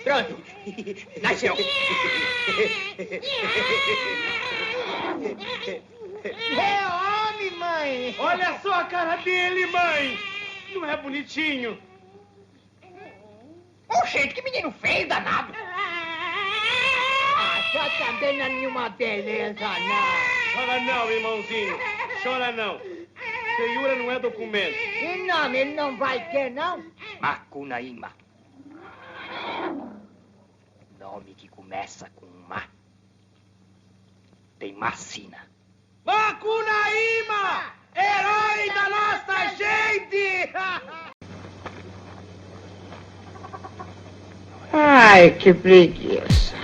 Pronto. Nasceu. É homem, mãe! Olha só a cara dele, mãe! Não é bonitinho? Oxente, que menino feio, danado. Ah, só também não é nenhuma beleza, não. Chora não, irmãozinho. Chora não. Feiura não é documento. E nome, ele não vai ter, não? Macunaíma. Nome que começa com Ma. Tem Macina. Macunaíma! Herói da nossa gente! Ai, que preguiça.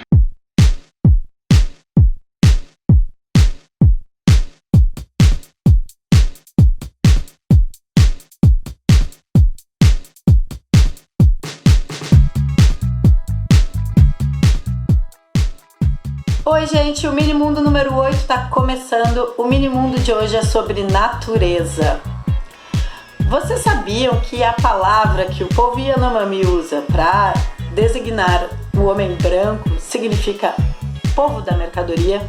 Oi gente, o Minimundo número 8 está começando. O Minimundo de hoje é sobre natureza. Vocês sabiam que a palavra que o povo Yanomami usa para designar o homem branco significa povo da mercadoria?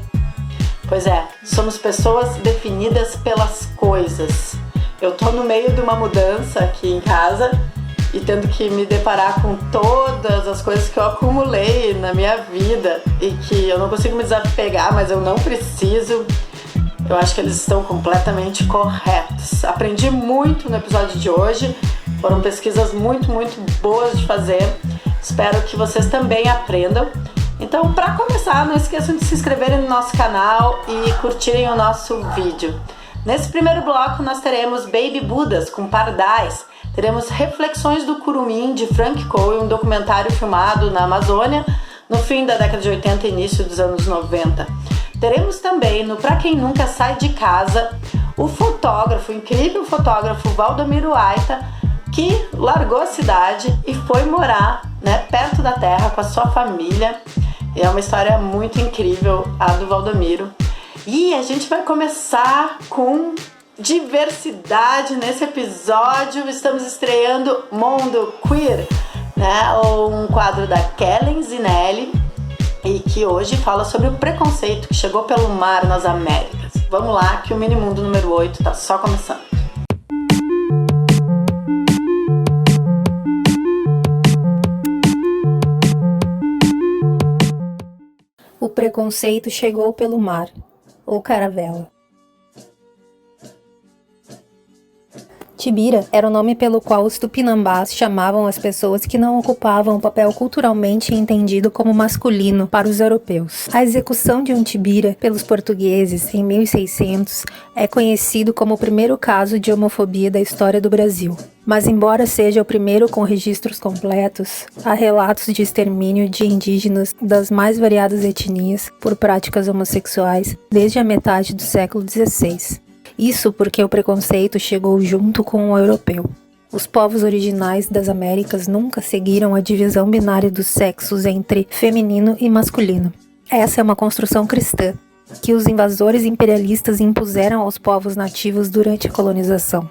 Pois é, somos pessoas definidas pelas coisas. Eu tô no meio de uma mudança aqui em casa e tendo que me deparar com todas as coisas que eu acumulei na minha vida e que eu não consigo me desapegar, mas eu não preciso. Eu acho que eles estão completamente corretos. Aprendi muito no episódio de hoje, foram pesquisas muito boas de fazer. Espero que vocês também aprendam. Então, para começar, não esqueçam de se inscreverem no nosso canal e curtirem o nosso vídeo. Nesse primeiro bloco, nós teremos Baby Budas com Pardais. Teremos Reflexões do Curumim, de Frank Coe, um documentário filmado na Amazônia no fim da década de 80 e início dos anos 90. Teremos também, no Pra Quem Nunca Sai de Casa, o fotógrafo, o incrível fotógrafo Valdomiro Aita, que largou a cidade e foi morar, perto da terra com a sua família. É uma história muito incrível, a do Valdomiro. E a gente vai começar com diversidade nesse episódio. Estamos estreando Mundo Queer, um quadro da Kellen Zinelli, e que hoje fala sobre o preconceito que chegou pelo mar nas Américas. Vamos lá, que o Minimundo número 8 está só começando. O preconceito chegou pelo mar, ou caravela. Tibira era o nome pelo qual os tupinambás chamavam as pessoas que não ocupavam o papel culturalmente entendido como masculino para os europeus. A execução de um tibira pelos portugueses em 1600 é conhecido como o primeiro caso de homofobia da história do Brasil. Mas embora seja o primeiro com registros completos, há relatos de extermínio de indígenas das mais variadas etnias por práticas homossexuais desde a metade do século XVI. Isso porque o preconceito chegou junto com o europeu. Os povos originais das Américas nunca seguiram a divisão binária dos sexos entre feminino e masculino. Essa é uma construção cristã que os invasores imperialistas impuseram aos povos nativos durante a colonização.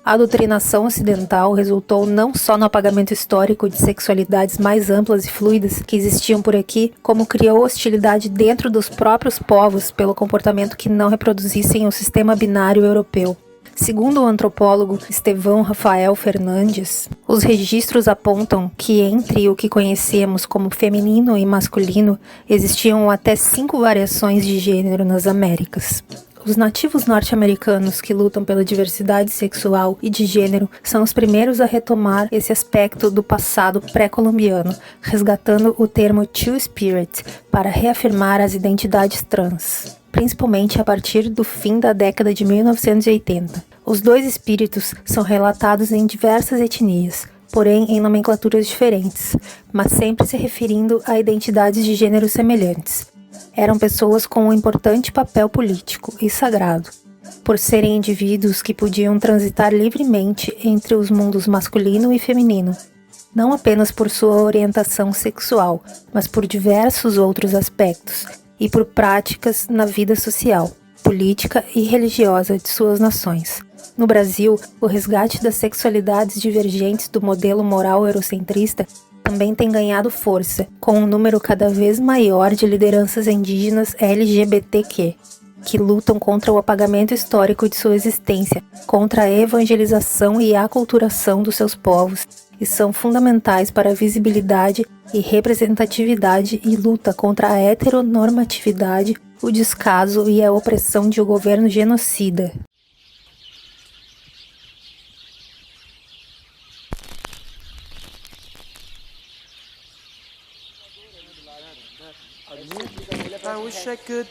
A doutrinação ocidental resultou não só no apagamento histórico de sexualidades mais amplas e fluidas que existiam por aqui, como criou hostilidade dentro dos próprios povos pelo comportamento que não reproduzissem o sistema binário europeu. Segundo o antropólogo Estevão Rafael Fernandes, os registros apontam que entre o que conhecemos como feminino e masculino existiam até 5 variações de gênero nas Américas. Os nativos norte-americanos que lutam pela diversidade sexual e de gênero são os primeiros a retomar esse aspecto do passado pré-colombiano, resgatando o termo Two-Spirit para reafirmar as identidades trans, principalmente a partir do fim da década de 1980. Os dois espíritos são relatados em diversas etnias, porém em nomenclaturas diferentes, mas sempre se referindo a identidades de gênero semelhantes. Eram pessoas com um importante papel político e sagrado, por serem indivíduos que podiam transitar livremente entre os mundos masculino e feminino, não apenas por sua orientação sexual, mas por diversos outros aspectos e por práticas na vida social, política e religiosa de suas nações. No Brasil, o resgate das sexualidades divergentes do modelo moral eurocentrista também tem ganhado força, com um número cada vez maior de lideranças indígenas LGBTQ, que lutam contra o apagamento histórico de sua existência, contra a evangelização e aculturação dos seus povos, e são fundamentais para a visibilidade e representatividade e luta contra a heteronormatividade, o descaso e a opressão de um governo genocida. I wish I could.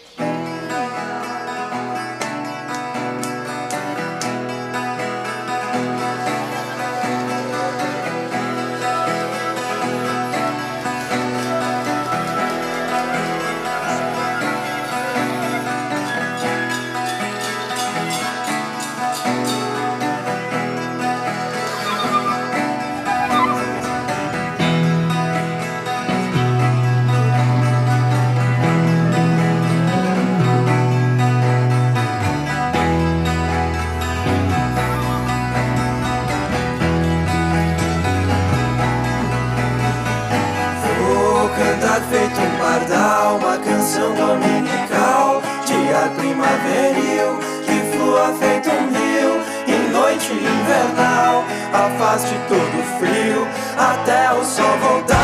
Feito um pardal, uma canção dominical, dia primaveril, que flua feito um rio, em noite invernal, afaste todo o frio, até o sol voltar.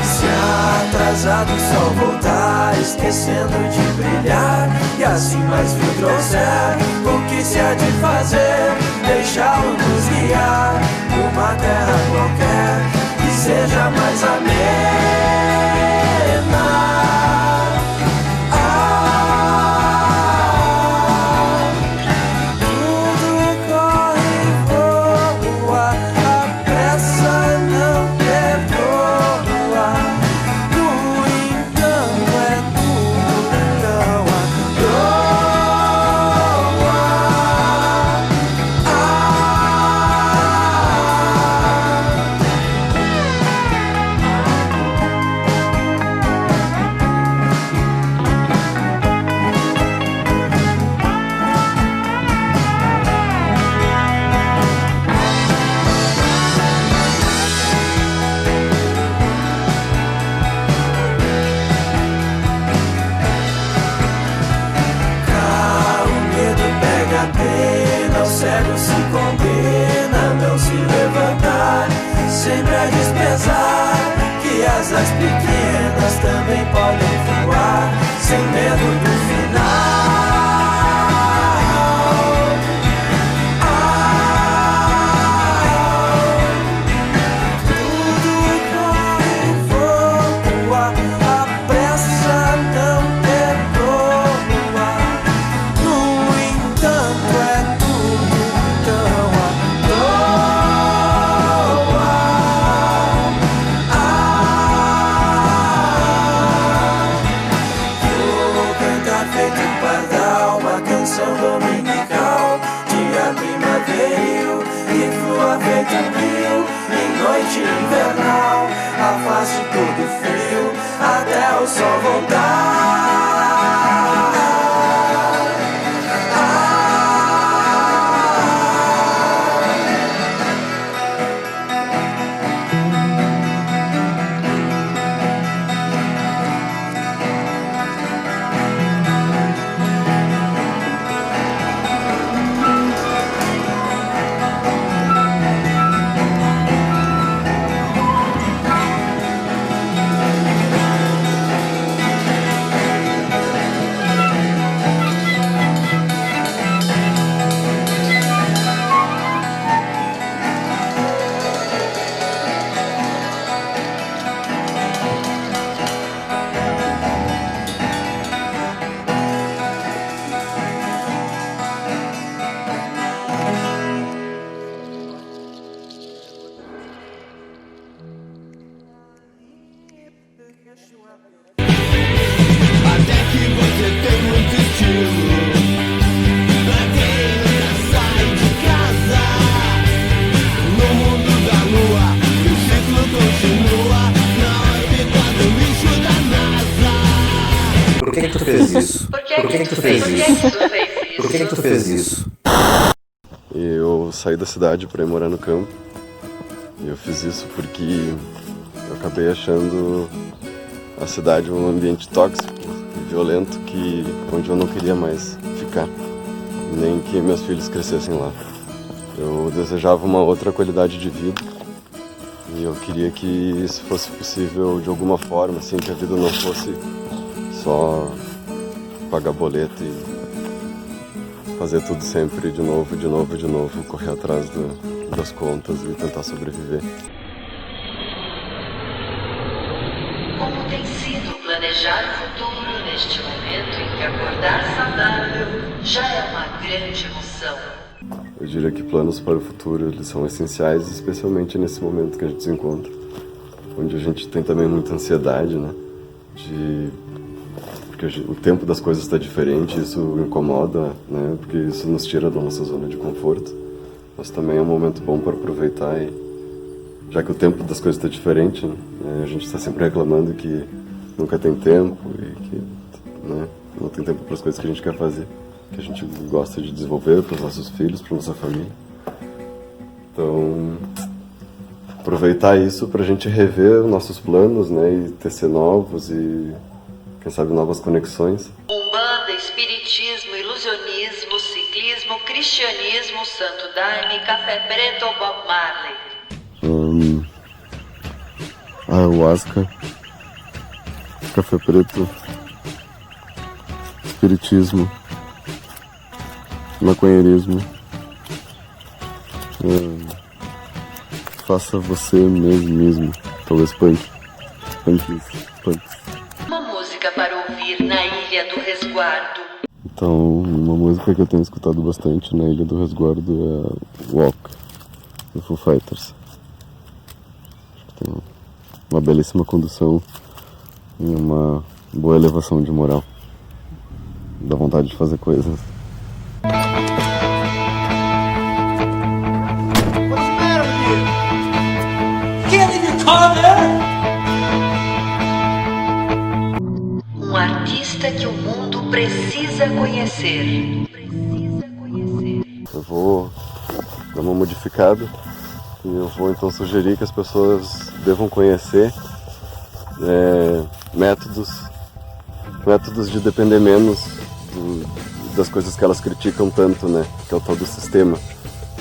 Se atrasado o sol voltar, esquecendo de brilhar, e assim mais frio trouxer, o que se há de fazer? Deixá-lo nos guiar, uma terra qualquer, que seja mais amena. Tudo corre e voa, a pressa não perdoa, no entanto é tudo tão à toa. Cego se condena, não se levantar, sempre a desprezar que asas pequenas também podem voar, sem medo do final. Tudo corre e voa, a pressa não perdoa, no entanto é dominical, dia primaveril, e flua feito um rio, em noite invernal, afaste todo o frio, até o sol voltar. Por que tu fez isso? Por que tu fez isso? Por que tu fez isso? Eu saí da cidade para ir morar no campo. E eu fiz isso porque eu acabei achando a cidade um ambiente tóxico e violento onde eu não queria mais ficar, nem que meus filhos crescessem lá. Eu desejava uma outra qualidade de vida e eu queria que isso fosse possível de alguma forma, assim, que a vida não fosse só pagar boleto e fazer tudo sempre de novo, correr atrás das contas e tentar sobreviver. Como tem sido planejar o futuro neste momento em que acordar saudável já é uma grande emoção? Eu diria que planos para o futuro eles são essenciais, especialmente nesse momento que a gente se encontra, onde a gente tem também muita ansiedade, né? Porque o tempo das coisas está diferente, isso incomoda, né? Porque isso nos tira da nossa zona de conforto. Mas também é um momento bom para aproveitar já que o tempo das coisas está diferente, né? A gente está sempre reclamando que nunca tem tempo e que, né, não tem tempo para as coisas que a gente quer fazer, que a gente gosta de desenvolver para os nossos filhos, para nossa família. Então, aproveitar isso para a gente rever os nossos planos, né, e tecer novos e, quem sabe, novas conexões. Umbanda, espiritismo, ilusionismo, ciclismo, cristianismo, santo daime, café preto ou Bob Marley? Ayahuasca, café preto, espiritismo, maconheirismo. Faça você mesmo. Talvez punk. Uma música para ouvir na Ilha do Resguardo. Então, uma música que eu tenho escutado bastante na Ilha do Resguardo é Walk, do Foo Fighters. Acho que tem uma belíssima condução e uma boa elevação de moral. Dá vontade de fazer coisas. Um artista que o mundo precisa conhecer. Eu vou dar uma modificada e eu vou então sugerir que as pessoas devam conhecer métodos de depender menos das coisas que elas criticam tanto, né? Que é o tal do sistema,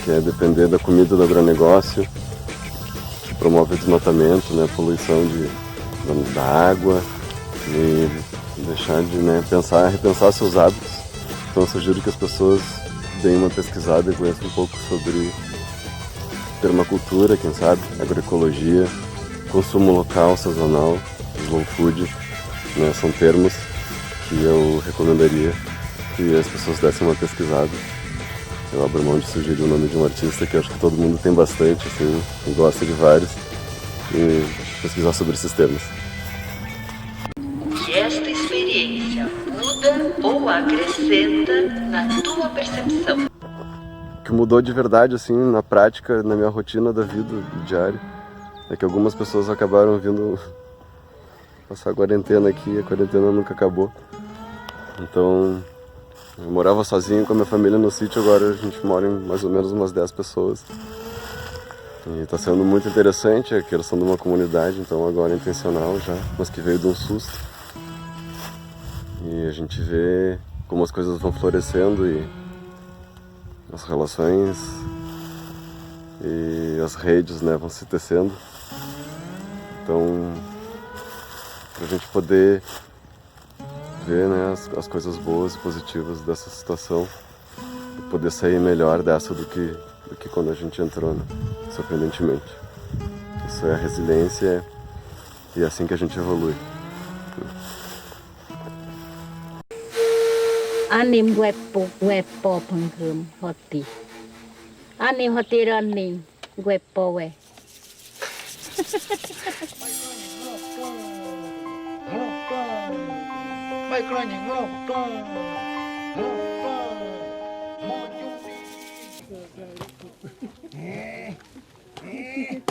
que é depender da comida do agronegócio, que promove o desmatamento, né? Poluição da água e deixar de repensar seus hábitos. Então eu sugiro que as pessoas deem uma pesquisada e conheçam um pouco sobre permacultura, quem sabe, agroecologia, consumo local, sazonal, slow food, né? São termos que eu recomendaria que as pessoas dessem uma pesquisada. Eu abro mão de sugerir o nome de um artista que eu acho que todo mundo tem bastante, assim, e gosta de vários, e pesquisar sobre esses termos. Que esta experiência muda ou acrescenta na tua percepção? O que mudou de verdade, assim, na prática, na minha rotina da vida diária, é que algumas pessoas acabaram vindo passar a quarentena aqui, a quarentena nunca acabou. Então, eu morava sozinho com a minha família no sítio, agora a gente mora em mais ou menos umas 10 pessoas. E tá sendo muito interessante a criação de uma comunidade, então agora é intencional já, mas que veio de um susto. E a gente vê como as coisas vão florescendo e as relações e as redes, né, vão se tecendo. Então, pra gente poder ver, né, as coisas boas e positivas dessa situação e poder sair melhor dessa do que quando a gente entrou, né, surpreendentemente. Isso é a resiliência e é assim que a gente evolui. Anim wepo pangrum hoti. Anim hoti anim wepo we.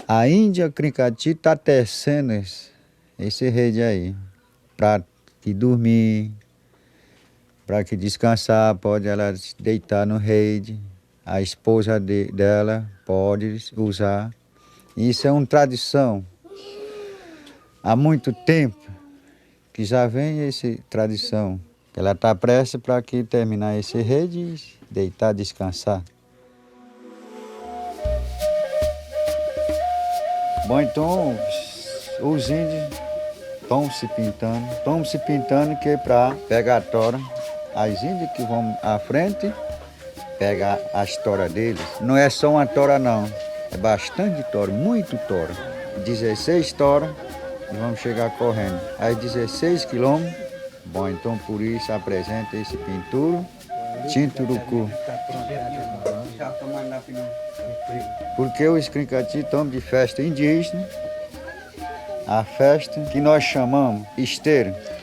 A Índia Crincati está tecendo esse rede aí para te dormir, para que descansar, pode ela deitar no rede, a esposa dela pode usar. Isso é uma tradição. Há muito tempo que já vem essa tradição. Ela está prestes para que terminar esse rede e deitar, descansar. Bom, então os índios estão se pintando que é para pegar a tora. As índias que vão à frente, pegar as toras deles. Não é só uma tora não, é bastante tora, muito tora. 16 toras e vamos chegar correndo. Às 16 quilômetros, bom, então por isso apresenta esse pintura, Tinturucu. Porque os Crincati estão de festa indígena, a festa que nós chamamos esteira.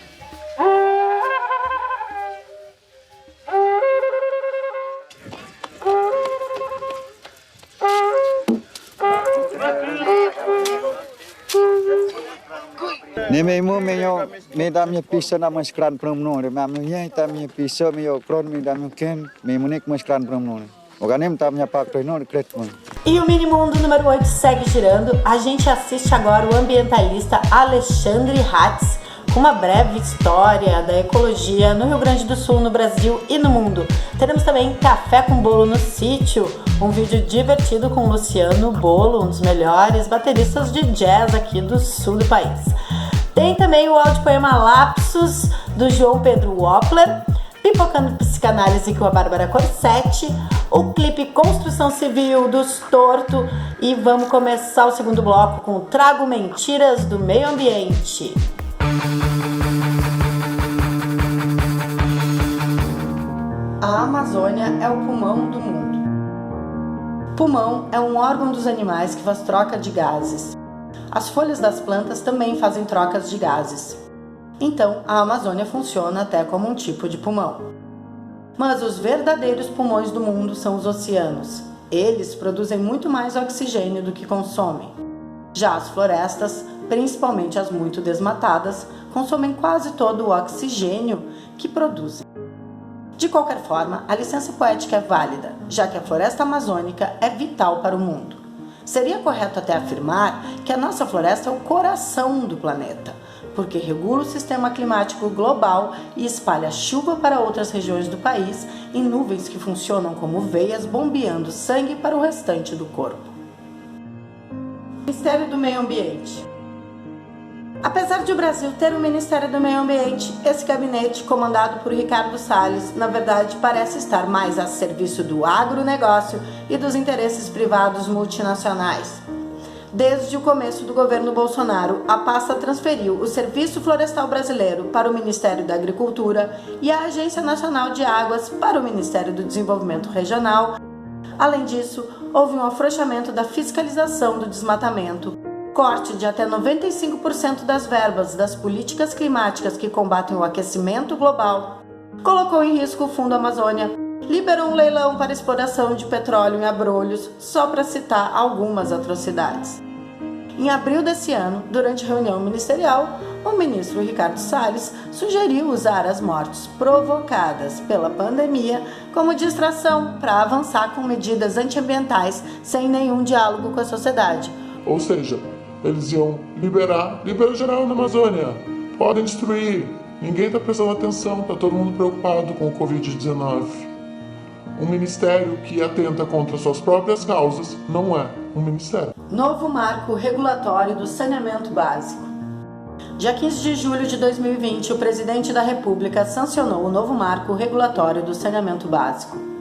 Nem mesmo me dá minha pista na mascrana para não, minha mulher está minha pista, meu crono me dá meu quem, mesmo nem com mascrana para não. O ganem tá minha pacto não, creto. E o Minimundo número 8 segue girando. A gente assiste agora o ambientalista Alexandre Hatz com uma breve história da ecologia no Rio Grande do Sul, no Brasil e no mundo. Teremos também Café com Bolo no Sítio, um vídeo divertido com Luciano Bolo, um dos melhores bateristas de jazz aqui do sul do país. Tem também o audiopoema Lapsus, do João Pedro Woppler, Pipocando Psicanálise com a Bárbara Corsetti, o clipe Construção Civil dos Torto e vamos começar o segundo bloco com Trago Mentiras do Meio Ambiente. A Amazônia é o pulmão do mundo. Pulmão é um órgão dos animais que faz troca de gases. As folhas das plantas também fazem trocas de gases. Então, a Amazônia funciona até como um tipo de pulmão. Mas os verdadeiros pulmões do mundo são os oceanos. Eles produzem muito mais oxigênio do que consomem. Já as florestas, principalmente as muito desmatadas, consomem quase todo o oxigênio que produzem. De qualquer forma, a licença poética é válida, já que a floresta amazônica é vital para o mundo. Seria correto até afirmar que a nossa floresta é o coração do planeta, porque regula o sistema climático global e espalha chuva para outras regiões do país em nuvens que funcionam como veias bombeando sangue para o restante do corpo. Ministério do Meio Ambiente. Apesar de o Brasil ter um Ministério do Meio Ambiente, esse gabinete, comandado por Ricardo Salles, na verdade parece estar mais a serviço do agronegócio e dos interesses privados multinacionais. Desde o começo do governo Bolsonaro, a pasta transferiu o Serviço Florestal Brasileiro para o Ministério da Agricultura e a Agência Nacional de Águas para o Ministério do Desenvolvimento Regional. Além disso, houve um afrouxamento da fiscalização do desmatamento, corte de até 95% das verbas das políticas climáticas que combatem o aquecimento global, colocou em risco o Fundo Amazônia, liberou um leilão para exploração de petróleo em Abrolhos, só para citar algumas atrocidades. Em abril desse ano, durante reunião ministerial, o ministro Ricardo Salles sugeriu usar as mortes provocadas pela pandemia como distração para avançar com medidas antiambientais sem nenhum diálogo com a sociedade. Ou seja, eles iam liberar geral na Amazônia, podem destruir, ninguém está prestando atenção, está todo mundo preocupado com o Covid-19. Um ministério que atenta contra suas próprias causas não é um ministério. Novo marco regulatório do saneamento básico. Dia 15 de julho de 2020, o presidente da República sancionou o novo marco regulatório do saneamento básico.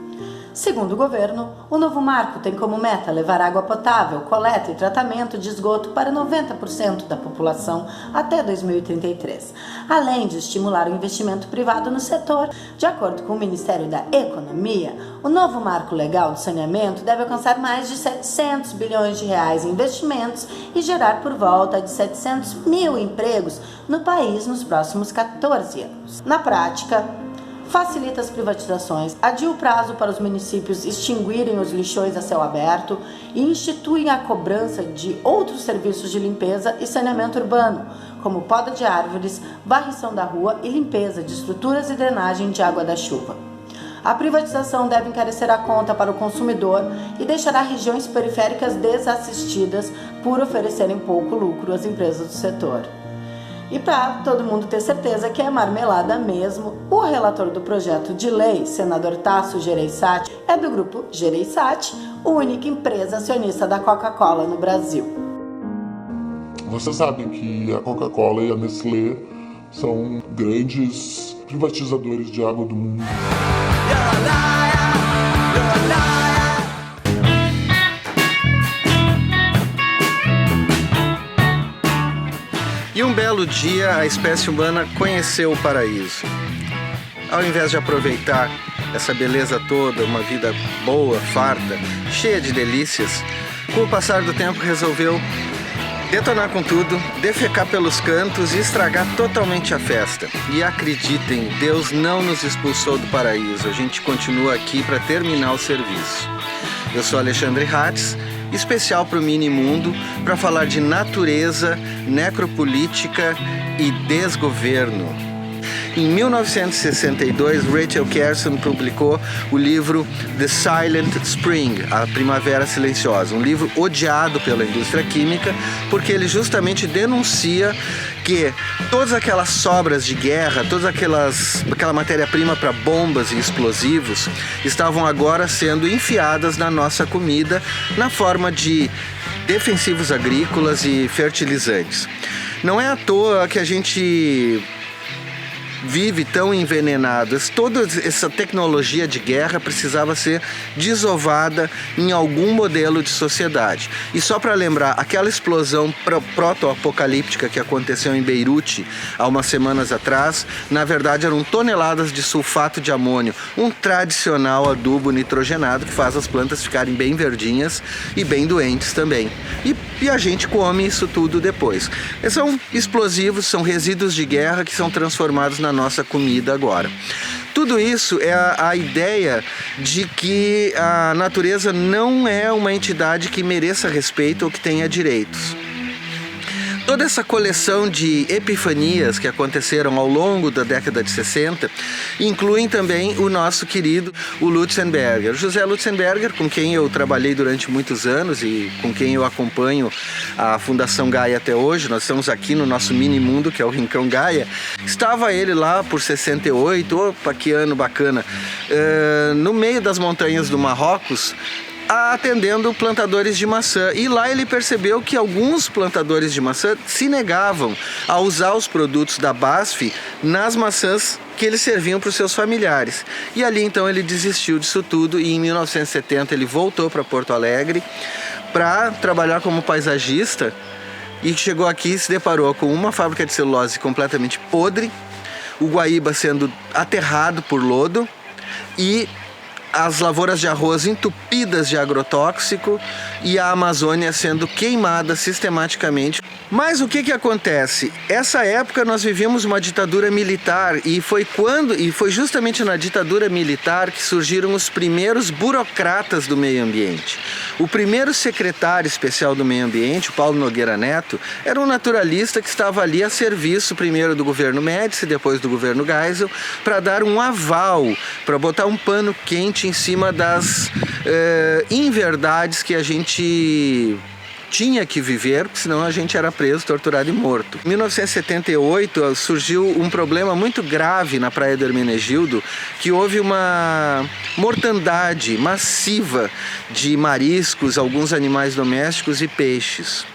Segundo o governo, o novo marco tem como meta levar água potável, coleta e tratamento de esgoto para 90% da população até 2033, além de estimular o investimento privado no setor. De acordo com o Ministério da Economia, o novo marco legal do saneamento deve alcançar mais de 700 bilhões de reais em investimentos e gerar por volta de 700 mil empregos no país nos próximos 14 anos. Na prática, facilita as privatizações, adia o prazo para os municípios extinguirem os lixões a céu aberto e instituem a cobrança de outros serviços de limpeza e saneamento urbano, como poda de árvores, varrição da rua e limpeza de estruturas e drenagem de água da chuva. A privatização deve encarecer a conta para o consumidor e deixará regiões periféricas desassistidas por oferecerem pouco lucro às empresas do setor. E para todo mundo ter certeza que é marmelada mesmo, o relator do projeto de lei, senador Tasso Gereissati, é do grupo Gereissati, única empresa acionista da Coca-Cola no Brasil. Você sabe que a Coca-Cola e a Nestlé são grandes privatizadores de água do mundo. E um belo dia a espécie humana conheceu o paraíso. Ao invés de aproveitar essa beleza toda, uma vida boa, farta, cheia de delícias, com o passar do tempo resolveu detonar com tudo, defecar pelos cantos e estragar totalmente a festa. E acreditem, Deus não nos expulsou do paraíso, a gente continua aqui para terminar o serviço. Eu sou Alexandre Hatz, especial para o Mini Mundo, para falar de natureza, necropolítica e desgoverno. Em 1962, Rachel Carson publicou o livro The Silent Spring, A Primavera Silenciosa, um livro odiado pela indústria química, porque ele justamente denuncia que todas aquelas sobras de guerra, toda aquela matéria-prima para bombas e explosivos estavam agora sendo enfiadas na nossa comida na forma de defensivos agrícolas e fertilizantes. Não é à toa que a gente vive tão envenenadas. Toda essa tecnologia de guerra precisava ser desovada em algum modelo de sociedade. E só para lembrar, aquela explosão proto-apocalíptica que aconteceu em Beirute há umas semanas atrás, na verdade eram toneladas de sulfato de amônio, um tradicional adubo nitrogenado que faz as plantas ficarem bem verdinhas e bem doentes também. E a gente come isso tudo depois. São explosivos, são resíduos de guerra que são transformados na nossa comida agora. Tudo isso é a ideia de que a natureza não é uma entidade que mereça respeito ou que tenha direitos. Toda essa coleção de epifanias que aconteceram ao longo da década de 60 incluem também o nosso querido Lutzenberger. José Lutzenberger, com quem eu trabalhei durante muitos anos e com quem eu acompanho a Fundação Gaia até hoje. Nós estamos aqui no nosso mini mundo, que é o Rincão Gaia. Estava ele lá por 68, opa, que ano bacana, no meio das montanhas do Marrocos, atendendo plantadores de maçã, e lá ele percebeu que alguns plantadores de maçã se negavam a usar os produtos da BASF nas maçãs que eles serviam para os seus familiares. E ali então ele desistiu disso tudo e em 1970 ele voltou para Porto Alegre para trabalhar como paisagista e chegou aqui e se deparou com uma fábrica de celulose completamente podre, o Guaíba sendo aterrado por lodo e as lavouras de arroz entupidas de agrotóxico e a Amazônia sendo queimada sistematicamente. Mas o que acontece? Essa época nós vivíamos uma ditadura militar e foi justamente na ditadura militar que surgiram os primeiros burocratas do meio ambiente. O primeiro secretário especial do meio ambiente, o Paulo Nogueira Neto, era um naturalista que estava ali a serviço primeiro do governo Médici, depois do governo Geisel, para dar um aval, para botar um pano quente em cima das inverdades que a gente tinha que viver, senão a gente era preso, torturado e morto. Em 1978 surgiu um problema muito grave na Praia do Hermenegildo, que houve uma mortandade massiva de mariscos, alguns animais domésticos e peixes.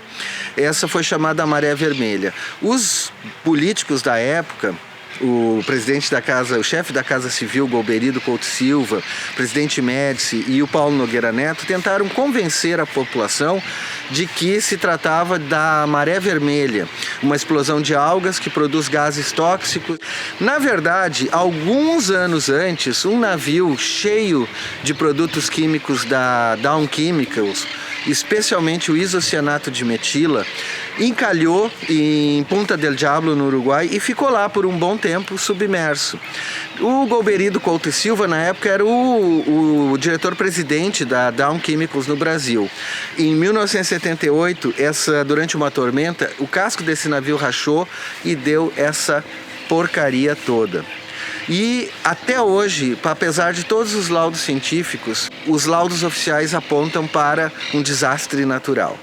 Essa foi chamada a Maré Vermelha. Os políticos da época, o presidente da casa, o chefe da Casa Civil, Golberido Couto Silva, presidente Médici e o Paulo Nogueira Neto tentaram convencer a população de que se tratava da maré vermelha, uma explosão de algas que produz gases tóxicos. Na verdade, alguns anos antes, um navio cheio de produtos químicos da Dow Chemicals especialmente o isocianato de metila, encalhou em Punta del Diablo, no Uruguai, e ficou lá por um bom tempo submerso. O Golbery Couto e Silva, na época, era o diretor-presidente da Dow Chemicals no Brasil. Em 1978, durante uma tormenta, o casco desse navio rachou e deu essa porcaria toda. E até hoje, apesar de todos os laudos científicos, os laudos oficiais apontam para um desastre natural.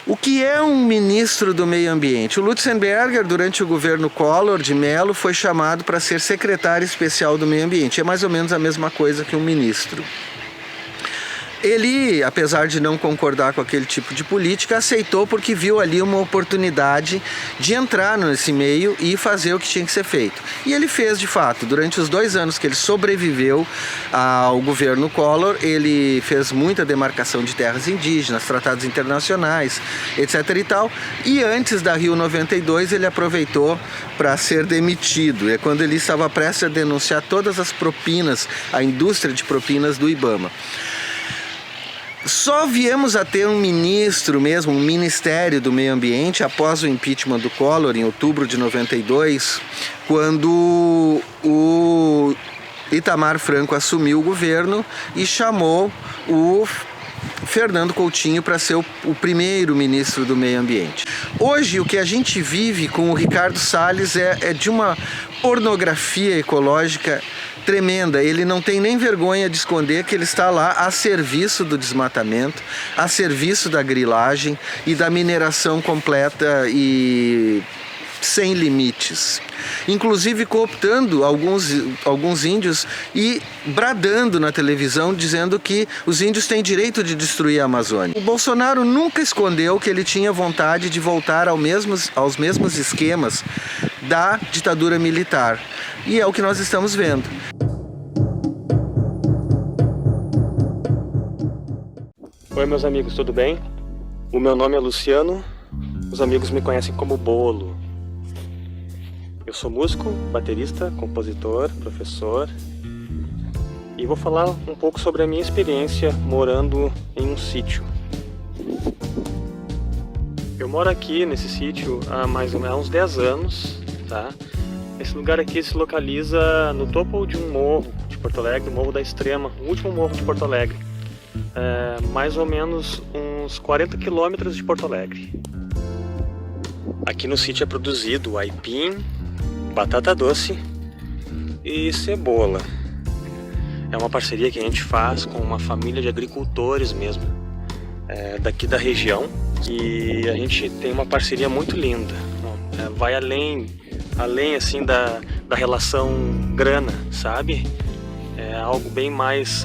O que é um ministro do meio ambiente? O Lutzenberger, durante o governo Collor de Mello, foi chamado para ser secretário especial do meio ambiente. É mais ou menos a mesma coisa que um ministro. Ele, apesar de não concordar com aquele tipo de política, aceitou porque viu ali uma oportunidade de entrar nesse meio e fazer o que tinha que ser feito. E ele fez de fato. Durante os 2 anos que ele sobreviveu ao governo Collor, ele fez muita demarcação de terras indígenas, tratados internacionais, etc. e tal. E antes da Rio 92, ele aproveitou para ser demitido. É quando ele estava prestes a denunciar todas as propinas, a indústria de propinas do IBAMA. Só viemos a ter um ministro mesmo, um Ministério do Meio Ambiente, após o impeachment do Collor, em outubro de 92, quando o Itamar Franco assumiu o governo e chamou o Fernando Coutinho para ser o primeiro ministro do Meio Ambiente. Hoje, o que a gente vive com o Ricardo Salles é de uma pornografia ecológica tremenda. Ele não tem nem vergonha de esconder que ele está lá a serviço do desmatamento, a serviço da grilagem e da mineração completa e sem limites. Inclusive cooptando alguns índios e bradando na televisão, dizendo que os índios têm direito de destruir a Amazônia. O Bolsonaro nunca escondeu que ele tinha vontade de voltar aos mesmos esquemas da ditadura militar. E é o que nós estamos vendo. Oi, meus amigos, tudo bem? O meu nome é Luciano, os amigos me conhecem como Bolo. Eu sou músico, baterista, compositor, professor e vou falar um pouco sobre a minha experiência morando em um sítio. Eu moro aqui nesse sítio há uns 10 anos, tá? Esse lugar aqui se localiza no topo de um morro de Porto Alegre, o Morro da Extrema, o último morro de Porto Alegre. Mais ou menos uns 40 quilômetros de Porto Alegre. Aqui no sítio é produzido aipim, batata doce e cebola. É uma parceria que a gente faz com uma família de agricultores mesmo, daqui da região, e a gente tem uma parceria muito linda. Vai além assim da relação grana, sabe? É algo bem mais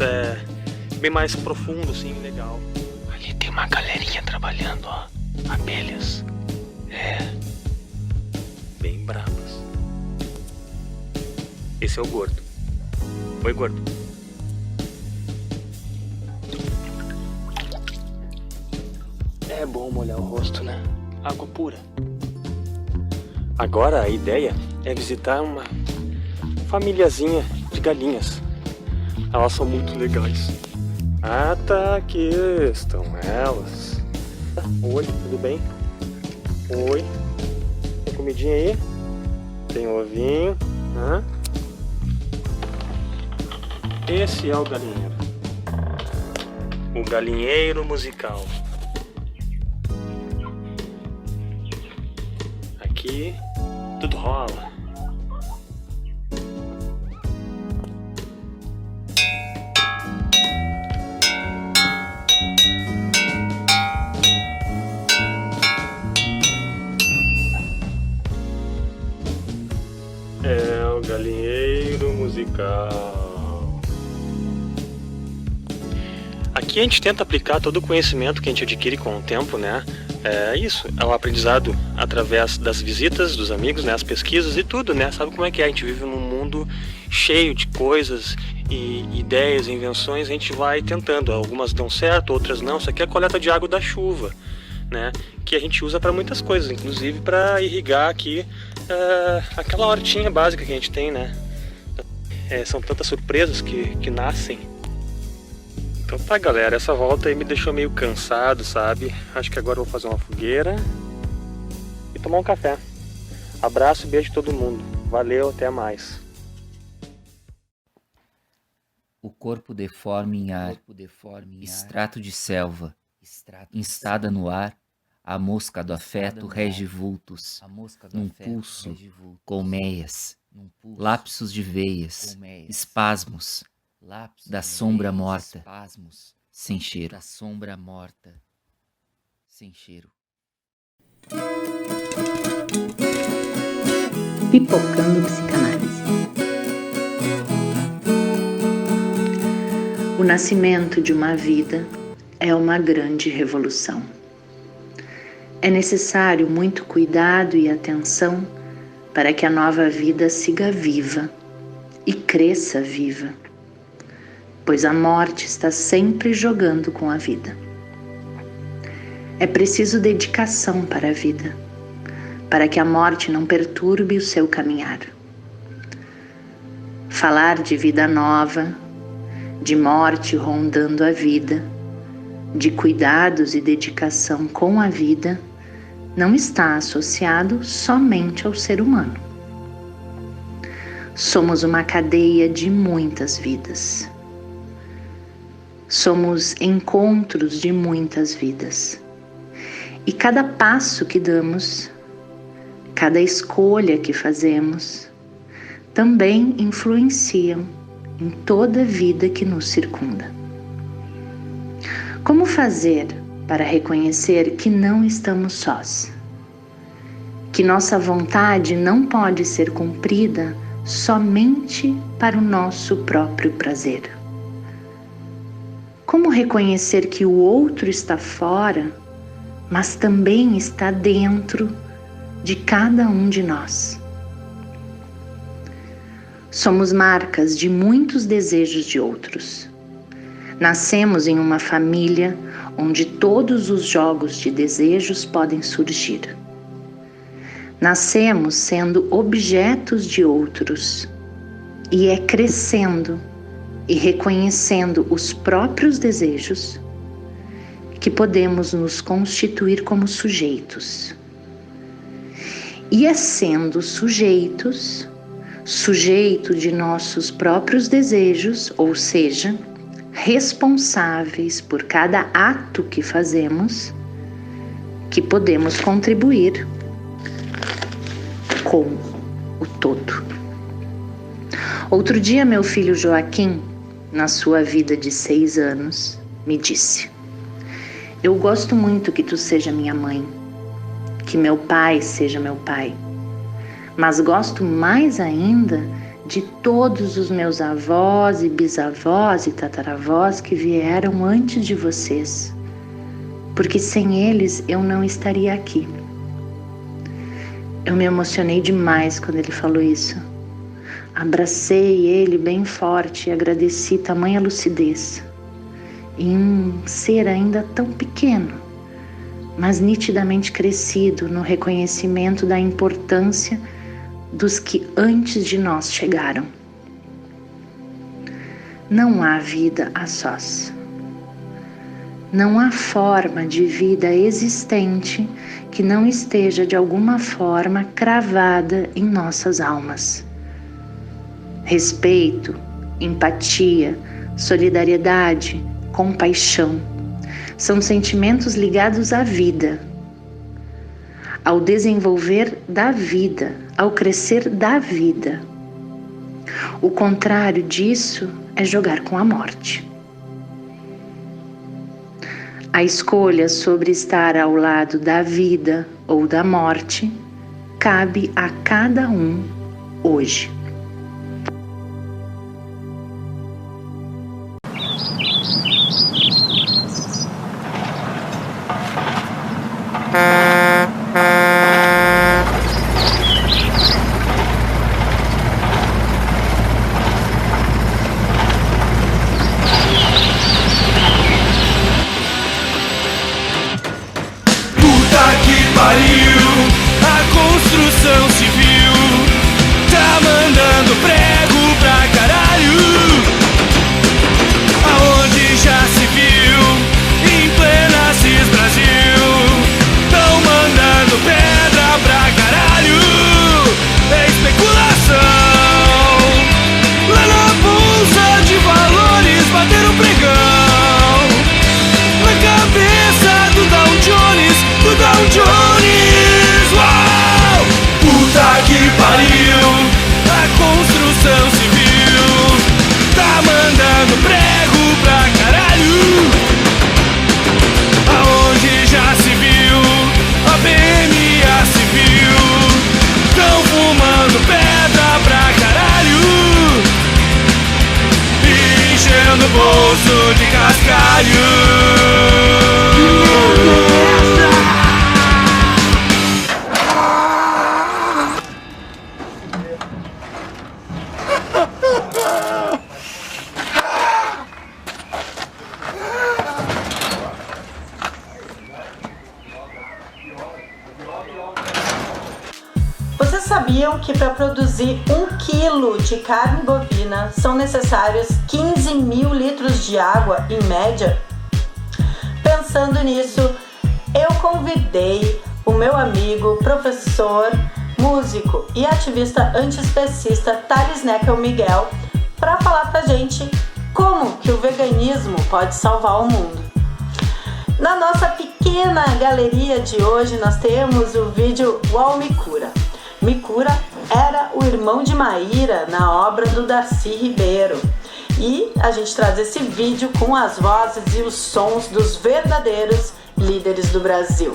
profundo, assim, legal. Ali tem uma galerinha trabalhando, ó, abelhas, bem bravas. Esse é o gordo. Oi, gordo. É bom molhar o rosto, né? Água pura. Agora a ideia é visitar uma famíliazinha de galinhas. Elas são muito legais. Ah, tá, aqui estão elas. Oi, tudo bem? Oi. Tem comidinha aí? Tem ovinho. Esse é o galinheiro. O galinheiro musical. Aqui tudo rola. É o galinheiro musical. Aqui a gente tenta aplicar todo o conhecimento que a gente adquire com o tempo, né? É isso, é um aprendizado através das visitas dos amigos, né? As pesquisas e tudo, né? Sabe como é que é? A gente vive num mundo cheio de coisas e ideias, invenções, a gente vai tentando. Algumas dão certo, outras não. Isso aqui é a coleta de água da chuva, né? Que a gente usa para muitas coisas, inclusive para irrigar aqui aquela hortinha básica que a gente tem, né? São tantas surpresas que nascem. Então tá, galera, essa volta aí me deixou meio cansado, sabe? Acho que agora eu vou fazer uma fogueira e tomar um café. Abraço e beijo de todo mundo. Valeu, até mais. O corpo deforme em ar, extrato de selva, instada no ar, a mosca do afeto rege vultos, num pulso, colmeias, lapsos de veias, espasmos, da sombra morta, sem cheiro. Pipocando psicanálise. O nascimento de uma vida é uma grande revolução. É necessário muito cuidado e atenção para que a nova vida siga viva e cresça viva, pois a morte está sempre jogando com a vida. É preciso dedicação para a vida, para que a morte não perturbe o seu caminhar. Falar de vida nova, de morte rondando a vida, de cuidados e dedicação com a vida, não está associado somente ao ser humano. Somos uma cadeia de muitas vidas. Somos encontros de muitas vidas. E cada passo que damos, cada escolha que fazemos, também influenciam em toda a vida que nos circunda. Como fazer para reconhecer que não estamos sós? Que nossa vontade não pode ser cumprida somente para o nosso próprio prazer? Como reconhecer que o outro está fora, mas também está dentro de cada um de nós? Somos marcas de muitos desejos de outros. Nascemos em uma família onde todos os jogos de desejos podem surgir. Nascemos sendo objetos de outros e é crescendo e reconhecendo os próprios desejos que podemos nos constituir como sujeitos. E é sendo sujeitos, sujeito de nossos próprios desejos, ou seja, responsáveis por cada ato que fazemos, que podemos contribuir com o todo. Outro dia, meu filho Joaquim, na sua vida de 6 anos, me disse: eu gosto muito que tu seja minha mãe, que meu pai seja meu pai, mas gosto mais ainda de todos os meus avós e bisavós e tataravós que vieram antes de vocês, porque sem eles eu não estaria aqui. Eu me emocionei demais quando ele falou isso. Abracei ele bem forte e agradeci tamanha lucidez em um ser ainda tão pequeno, mas nitidamente crescido no reconhecimento da importância dos que antes de nós chegaram. Não há vida a sós. Não há forma de vida existente que não esteja de alguma forma cravada em nossas almas. Respeito, empatia, solidariedade, compaixão são sentimentos ligados à vida, ao desenvolver da vida, ao crescer da vida. O contrário disso é jogar com a morte. A escolha sobre estar ao lado da vida ou da morte cabe a cada um hoje. A construção civil tá mandando Pouso de cascalho. Vocês sabiam que para produzir 1 quilo de carne bovina são necessários 15 mil litros de água em média? Pensando nisso, eu convidei o meu amigo, professor, músico e ativista antiespecista Thales Neckel Miguel para falar pra gente como que o veganismo pode salvar o mundo. Na nossa pequena galeria de hoje nós temos o vídeo Uau Micura. Micura era o irmão de Maíra na obra do Darcy Ribeiro. E a gente traz esse vídeo com as vozes e os sons dos verdadeiros líderes do Brasil.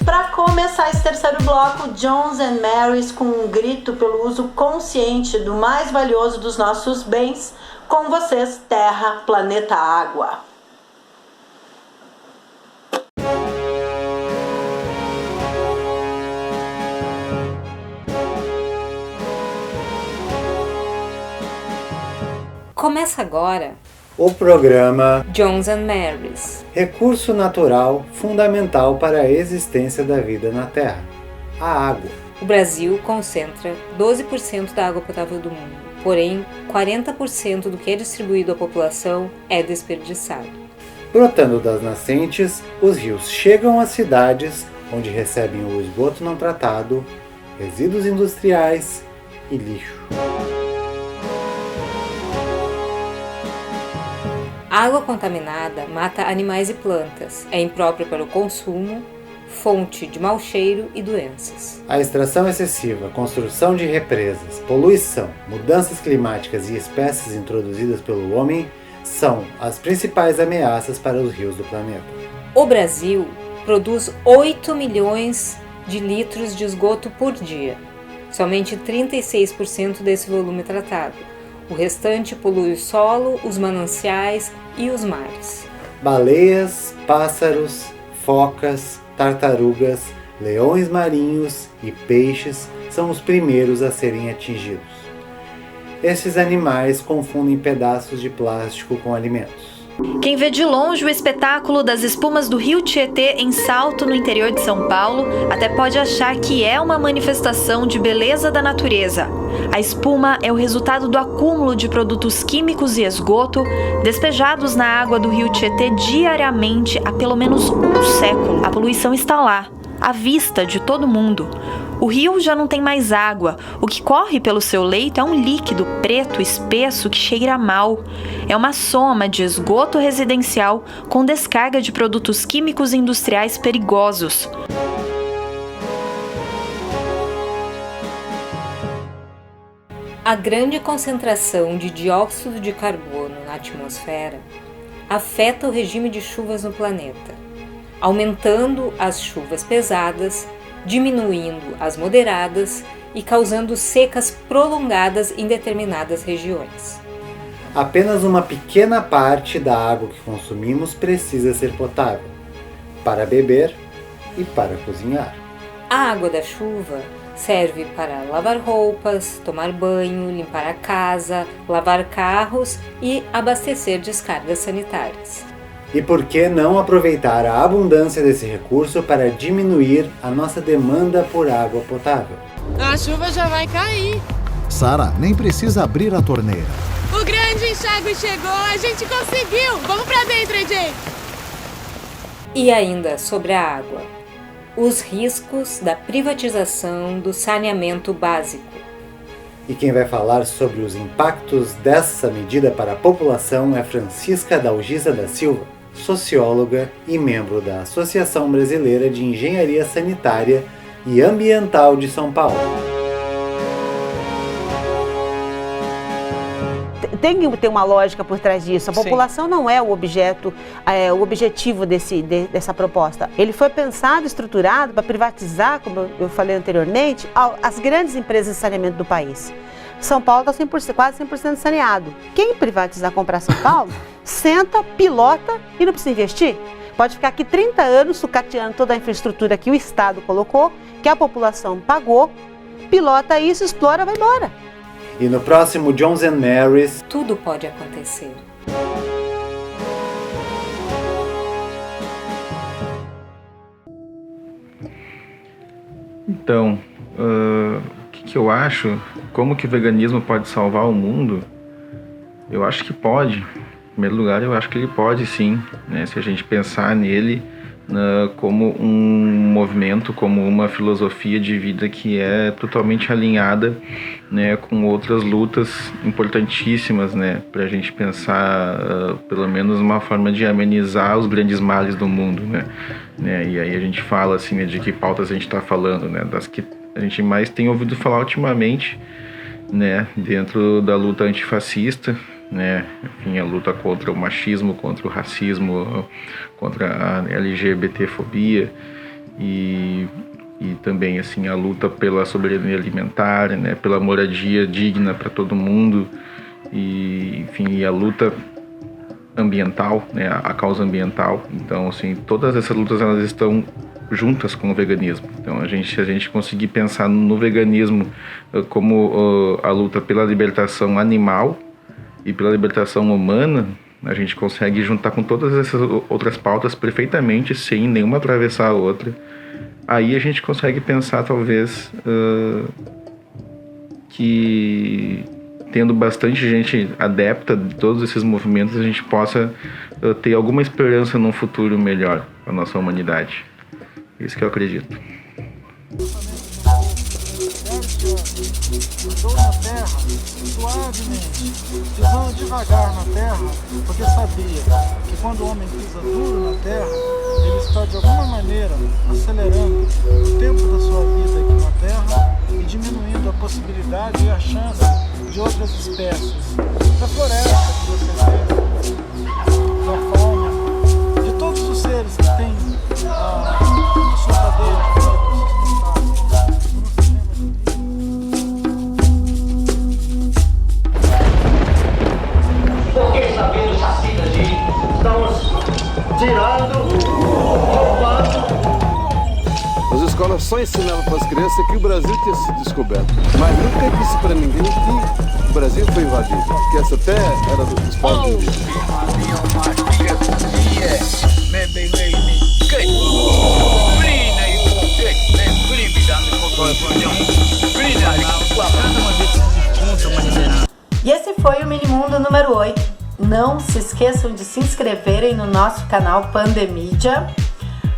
Para começar esse terceiro bloco, Johns and Marys com um grito pelo uso consciente do mais valioso dos nossos bens, com vocês, terra, planeta, água. Começa agora o programa Johns and Marys, recurso natural fundamental para a existência da vida na Terra, a água. O Brasil concentra 12% da água potável do mundo, porém 40% do que é distribuído à população é desperdiçado. Brotando das nascentes, os rios chegam às cidades, onde recebem o esgoto não tratado, resíduos industriais e lixo. A água contaminada mata animais e plantas, é imprópria para o consumo, fonte de mau cheiro e doenças. A extração excessiva, construção de represas, poluição, mudanças climáticas e espécies introduzidas pelo homem são as principais ameaças para os rios do planeta. O Brasil produz 8 milhões de litros de esgoto por dia, somente 36% desse volume tratado. O restante polui o solo, os mananciais e os mares. Baleias, pássaros, focas, tartarugas, leões marinhos e peixes são os primeiros a serem atingidos. Esses animais confundem pedaços de plástico com alimentos. Quem vê de longe o espetáculo das espumas do rio Tietê em Salto, no interior de São Paulo, até pode achar que é uma manifestação de beleza da natureza. A espuma é o resultado do acúmulo de produtos químicos e esgoto despejados na água do rio Tietê diariamente há pelo menos um século. A poluição está lá, à vista de todo mundo. O rio já não tem mais água. O que corre pelo seu leito é um líquido preto espesso que cheira mal. É uma soma de esgoto residencial com descarga de produtos químicos e industriais perigosos. A grande concentração de dióxido de carbono na atmosfera afeta o regime de chuvas no planeta, aumentando as chuvas pesadas, diminuindo as moderadas e causando secas prolongadas em determinadas regiões. Apenas uma pequena parte da água que consumimos precisa ser potável, para beber e para cozinhar. A água da chuva serve para lavar roupas, tomar banho, limpar a casa, lavar carros e abastecer descargas sanitárias. E por que não aproveitar a abundância desse recurso para diminuir a nossa demanda por água potável? A chuva já vai cair. Sara, nem precisa abrir a torneira. O grande enxágue chegou, a gente conseguiu! Vamos pra dentro, AJ! E ainda sobre a água, os riscos da privatização do saneamento básico. E quem vai falar sobre os impactos dessa medida para a população é Francisca Dalgisa da Silva, socióloga e membro da Associação Brasileira de Engenharia Sanitária e Ambiental de São Paulo. Tem que ter uma lógica por trás disso. A população não é o objetivo dessa proposta. Ele foi pensado, estruturado para privatizar, como eu falei anteriormente, as grandes empresas de saneamento do país. São Paulo está quase 100% saneado. Quem privatizar, comprar São Paulo, senta, pilota e não precisa investir. Pode ficar aqui 30 anos sucateando toda a infraestrutura que o Estado colocou, que a população pagou, pilota isso, explora, vai embora. E no próximo Jones and Marys, tudo pode acontecer. Então, o que eu acho? Como que o veganismo pode salvar o mundo? Eu acho que pode. Em primeiro lugar, eu acho que ele pode sim, né? Se a gente pensar nele como um movimento, como uma filosofia de vida que é totalmente alinhada, né, com outras lutas importantíssimas, né, para a gente pensar pelo menos uma forma de amenizar os grandes males do mundo, né? E aí a gente fala assim, né, de que pautas a gente está falando, né, das que a gente mais tem ouvido falar ultimamente, né, dentro da luta antifascista, né, enfim, a luta contra o machismo, contra o racismo, contra a LGBTfobia e também assim a luta pela soberania alimentar, né, pela moradia digna para todo mundo e enfim a luta ambiental, né, a causa ambiental. Então assim todas essas lutas elas estão juntas com o veganismo. Então se a gente conseguir pensar no veganismo como a luta pela libertação animal e pela libertação humana, a gente consegue juntar com todas essas outras pautas perfeitamente, sem nenhuma atravessar a outra. Aí a gente consegue pensar, talvez, que tendo bastante gente adepta de todos esses movimentos, a gente possa ter alguma esperança num futuro melhor para a nossa humanidade. É isso que eu acredito. Andou na terra suavemente, pisando devagar na terra, porque sabia que quando o homem pisa duro na terra, ele está de alguma maneira acelerando o tempo da sua vida aqui na terra e diminuindo a possibilidade e a chance de outras espécies, da floresta que você vê, da fauna, de todos os seres que têm a sua cadeia. Porque sabendo os sacidas de estamos tirando, roubando. As escolas só ensinavam para as crianças que o Brasil tinha sido descoberto, mas nunca disse para ninguém que o Brasil foi invadido, que essa terra era dos povos indígenas. E esse foi o Minimundo número 8. Não se esqueçam de se inscreverem no nosso canal Pandemídia.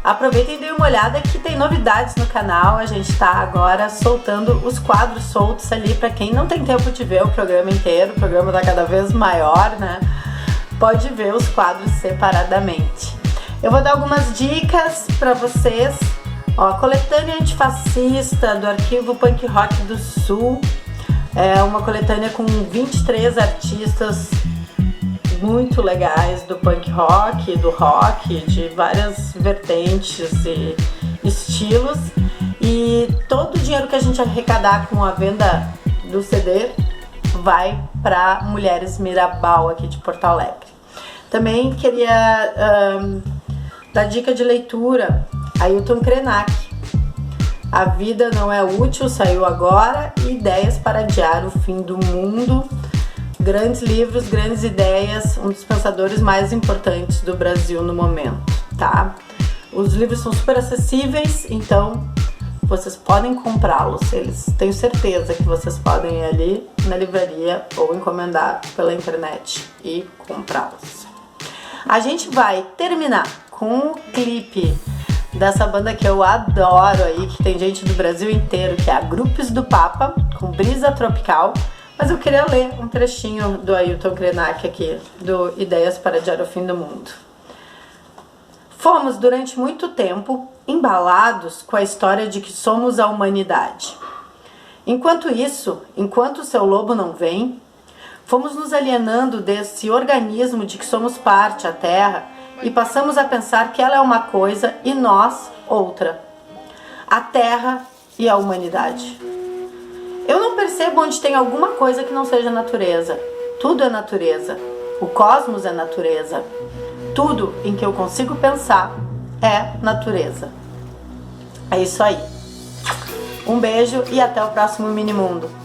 Aproveitem e deem uma olhada que tem novidades no canal. A gente está agora soltando os quadros soltos ali para quem não tem tempo de ver o programa inteiro. O programa está cada vez maior, né? Pode ver os quadros separadamente. Eu vou dar algumas dicas para vocês. Ó, a coletânea antifascista do Arquivo Punk Rock do Sul. É uma coletânea com 23 artistas muito legais do punk rock, do rock, de várias vertentes e estilos. E todo o dinheiro que a gente arrecadar com a venda do CD vai para Mulheres Mirabal aqui de Porto Alegre. Também queria dar dica de leitura, Ailton Krenak. A Vida Não É Útil, saiu agora, e Ideias para Adiar o Fim do Mundo. Grandes livros, grandes ideias, um dos pensadores mais importantes do Brasil no momento, tá? Os livros são super acessíveis, então vocês podem comprá-los. Tenho certeza que vocês podem ir ali na livraria ou encomendar pela internet e comprá-los. A gente vai terminar com o clipe dessa banda que eu adoro aí, que tem gente do Brasil inteiro, que é a Grupos do Papa, com Brisa Tropical. Mas eu queria ler um trechinho do Ailton Krenak aqui, do Ideias para Adiar o Fim do Mundo. Fomos, durante muito tempo, embalados com a história de que somos a humanidade. Enquanto isso, enquanto o seu lobo não vem, fomos nos alienando desse organismo de que somos parte, a Terra, e passamos a pensar que ela é uma coisa e nós outra. A Terra e a humanidade. Eu não percebo onde tem alguma coisa que não seja natureza. Tudo é natureza. O cosmos é natureza. Tudo em que eu consigo pensar é natureza. É isso aí. Um beijo e até o próximo Minimundo.